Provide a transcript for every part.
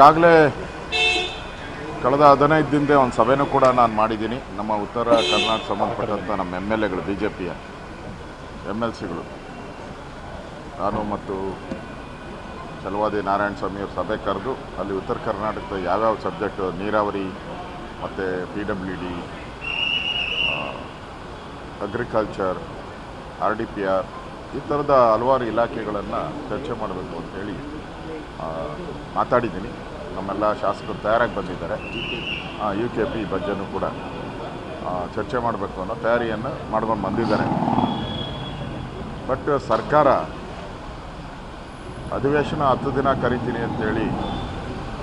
ಈಗಾಗಲೇ ಕಳೆದ 15 ದಿನದ ಒಂದು ಸಭೆನೂ ಕೂಡ ನಾನು ಮಾಡಿದ್ದೀನಿ. ನಮ್ಮ ಉತ್ತರ ಕರ್ನಾಟಕ ಸಂಬಂಧಪಟ್ಟಂಥ ನಮ್ಮ MLAಗಳು, BJPಯ MLCಗಳು, ನಾನು ಮತ್ತು ಚಲವಾದಿ ನಾರಾಯಣ ಸ್ವಾಮಿ ಅವರು ಸಭೆ ಕರೆದು ಅಲ್ಲಿ ಉತ್ತರ ಕರ್ನಾಟಕದ ಯಾವ್ಯಾವ ಸಬ್ಜೆಕ್ಟು, ನೀರಾವರಿ ಮತ್ತು PWD, ಅಗ್ರಿಕಲ್ಚರ್, RDPR ಈ ಥರದ ಹಲವಾರು ಇಲಾಖೆಗಳನ್ನು ಚರ್ಚೆ ಮಾಡಬೇಕು ಅಂತೇಳಿ ಮಾತಾಡಿದ್ದೀನಿ. ನಮ್ಮೆಲ್ಲ ಶಾಸಕರು ತಯಾರಾಗಿ ಬಂದಿದ್ದಾರೆ. UKP ಬಗ್ಗೆನೂ ಕೂಡ ಚರ್ಚೆ ಮಾಡಬೇಕು ಅನ್ನೋ ತಯಾರಿಯನ್ನು ಮಾಡ್ಕೊಂಡು ಬಂದಿದ್ದಾರೆ. ಬಟ್ ಸರ್ಕಾರ ಅಧಿವೇಶನ 10 ದಿನ ಕರಿತೀನಿ ಅಂತೇಳಿ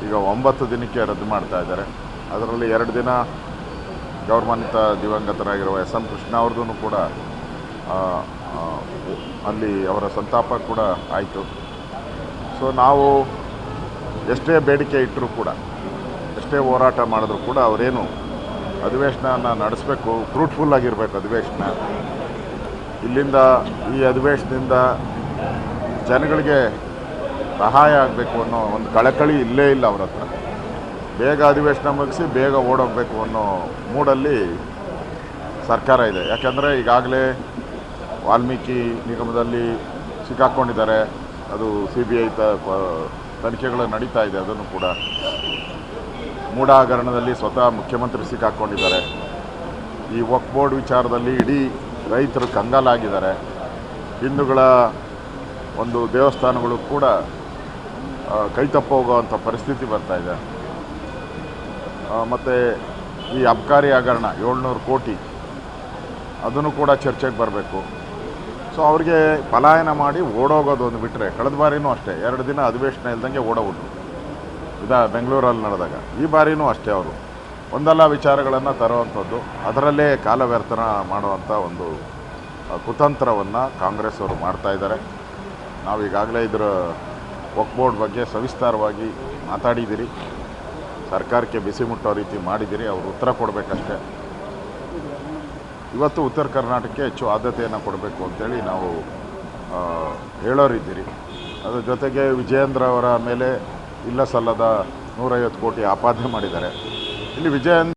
ಈಗ 9 ದಿನಕ್ಕೆ ರದ್ದು ಮಾಡ್ತಾ ಇದ್ದಾರೆ. ಅದರಲ್ಲಿ 2 ದಿನ ಗೌರವಾನ್ವಿತ ದಿವಂಗತರಾಗಿರುವ SM ಕೃಷ್ಣ ಅವ್ರದ್ದು ಕೂಡ ಅಲ್ಲಿ ಅವರ ಸಂತಾಪ ಕೂಡ ಆಯಿತು. ಸೊ ನಾವು ಎಷ್ಟೇ ಬೇಡಿಕೆ ಇಟ್ಟರೂ ಕೂಡ, ಎಷ್ಟೇ ಹೋರಾಟ ಮಾಡಿದ್ರು ಕೂಡ ಅವರೇನು ಅಧಿವೇಶನ ನಡೆಸಬೇಕು, ಫ್ರೂಟ್ಫುಲ್ ಆಗಿರಬೇಕು ಅಧಿವೇಶನ. ಇಲ್ಲಿಂದ ಈ ಅಧಿವೇಶನದಿಂದ ಜನಗಳಿಗೆ ಸಹಾಯ ಆಗಬೇಕು ಅನ್ನೋ ಒಂದು ಕಳಕಳಿ ಇಲ್ಲೇ ಇಲ್ಲ ಅವ್ರ ಹತ್ರ. ಬೇಗ ಅಧಿವೇಶನ ಮುಗಿಸಿ ಬೇಗ ಓಡೋಗಬೇಕು ಅನ್ನೋ ಮೂಡಲ್ಲಿ ಸರ್ಕಾರ ಇದೆ. ಯಾಕೆಂದರೆ ಈಗಾಗಲೇ ವಾಲ್ಮೀಕಿ ನಿಗಮದಲ್ಲಿ ಸಿಕ್ಕಾಕ್ಕೊಂಡಿದ್ದಾರೆ. ಅದು CBI ತನಿಖೆಗಳು ನಡೀತಾ ಇದೆ. ಅದನ್ನು ಕೂಡ ಮೂಡ ಹಗರಣದಲ್ಲಿ ಸ್ವತಃ ಮುಖ್ಯಮಂತ್ರಿ ಸಿಕ್ಕಾಕ್ಕೊಂಡಿದ್ದಾರೆ. ಈ ವಕ್ಫ್ ಬೋರ್ಡ್ ವಿಚಾರದಲ್ಲಿ ಇಡೀ ರೈತರು ಕಂಗಾಲಾಗಿದ್ದಾರೆ. ಹಿಂದೂಗಳ ಒಂದು ದೇವಸ್ಥಾನಗಳು ಕೂಡ ಕೈತಪ್ಪ ಹೋಗುವಂಥ ಪರಿಸ್ಥಿತಿ ಬರ್ತಾಯಿದೆ. ಮತ್ತು ಈ ಅಬ್ಕಾರಿ ಹಗರಣ 700 ಕೋಟಿ ಅದನ್ನು ಕೂಡ ಚರ್ಚೆಗೆ ಬರಬೇಕು. ಸೊ ಅವ್ರಿಗೆ ಪಲಾಯನ ಮಾಡಿ ಓಡೋಗೋದು ಒಂದು ಬಿಟ್ಟರೆ, ಕಳೆದ ಬಾರಿನೂ ಅಷ್ಟೇ 2 ದಿನ ಅಧಿವೇಶನ ಇಲ್ದಂಗೆ ಓಡೋಗ್ಬಿಟ್ರು ಬೆಂಗಳೂರಲ್ಲಿ ನಡೆದಾಗ. ಈ ಬಾರಿನೂ ಅಷ್ಟೇ ಅವರು ಒಂದಲ್ಲ ವಿಚಾರಗಳನ್ನು ತರುವಂಥದ್ದು, ಅದರಲ್ಲೇ ಕಾಲ ವ್ಯರ್ಥನ ಮಾಡುವಂಥ ಒಂದು ಕುತಂತ್ರವನ್ನು ಕಾಂಗ್ರೆಸ್ ಅವರು ಮಾಡ್ತಾಯಿದ್ದಾರೆ. ನಾವು ಈಗಾಗಲೇ ಇದರ ವಕ್ಫ್ ಬೋರ್ಡ್ ಬಗ್ಗೆ ಸವಿಸ್ತಾರವಾಗಿ ಮಾತಾಡಿದ್ದೀರಿ. ಸರ್ಕಾರಕ್ಕೆ ಬಿಸಿ ಮುಟ್ಟೋ ರೀತಿ ಮಾಡಿದ್ದೀರಿ. ಅವರು ಉತ್ತರ ಕೊಡಬೇಕಷ್ಟೇ. ಇವತ್ತು ಉತ್ತರ ಕರ್ನಾಟಕಕ್ಕೆ ಹೆಚ್ಚು ಆದ್ಯತೆಯನ್ನು ಕೊಡಬೇಕು ಅಂತೇಳಿ ನಾವು ಹೇಳೋರಿದ್ದೀರಿ. ಅದರ ಜೊತೆಗೆ ವಿಜಯೇಂದ್ರ ಅವರ ಮೇಲೆ ಇಲ್ಲ ಸಲ್ಲದ 150 ಕೋಟಿ ಆಪಾದನೆ ಮಾಡಿದ್ದಾರೆ. ಇಲ್ಲಿ ವಿಜಯೇಂದ್ರ